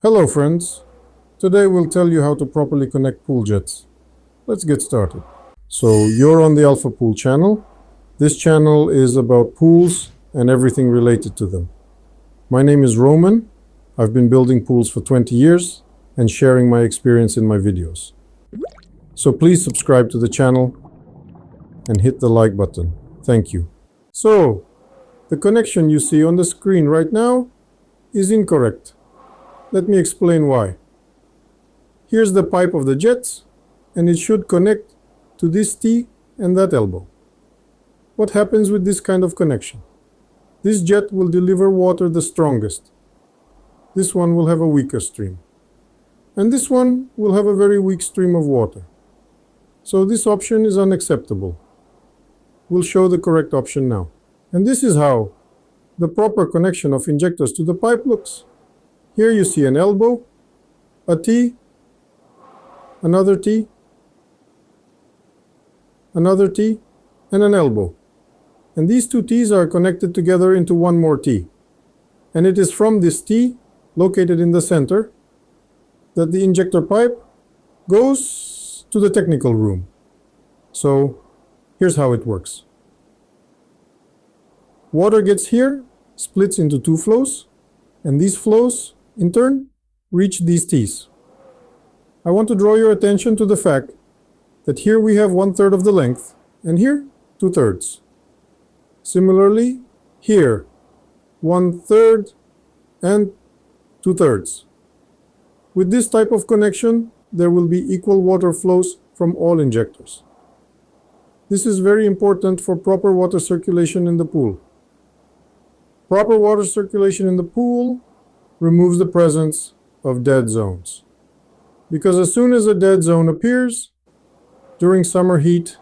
Hello friends, today we'll tell you how to properly connect pool jets. Let's get started. So you're on the Alpha Pool channel. This channel is about pools and everything related to them. My name is Roman. I've been building pools for 20 years and sharing my experience in my videos. So please subscribe to the channel and hit the like button. Thank you. So the connection you see on the screen right now is incorrect. Let me explain why. Here's the pipe of the jets, and it should connect to this T and that elbow. What happens with this kind of connection? This jet will deliver water the strongest. This one will have a weaker stream. And this one will have a very weak stream of water. So this option is unacceptable. We'll show the correct option now. And this is how the proper connection of injectors to the pipe looks. Here you see an elbow, a T, another T, another T, and an elbow. And these two T's are connected together into one more T. And it is from this T, located in the center, that the injector pipe goes to the technical room. So here's how it works. Water gets here, splits into two flows, and these flows in turn reach these T's. I want to draw your attention to the fact that here we have 1/3 of the length and here 2/3. Similarly, here 1/3 and 2/3. With this type of connection, there will be equal water flows from all injectors. This is very important for proper water circulation in the pool. Proper water circulation in the pool removes the presence of dead zones. Because as soon as a dead zone appears, during summer heat,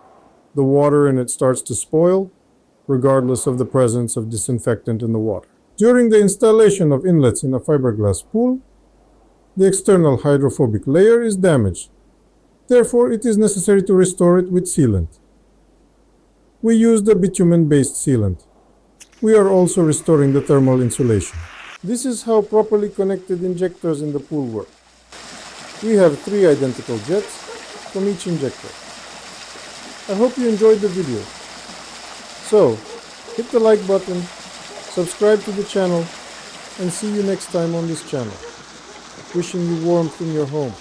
the water in it starts to spoil, regardless of the presence of disinfectant in the water. During the installation of inlets in a fiberglass pool, the external hydrophobic layer is damaged. Therefore, it is necessary to restore it with sealant. We used a bitumen-based sealant. We are also restoring the thermal insulation. This is how properly connected injectors in the pool work. We have 3 identical jets from each injector. I hope you enjoyed the video. So, hit the like button, subscribe to the channel, and see you next time on this channel. Wishing you warmth in your home.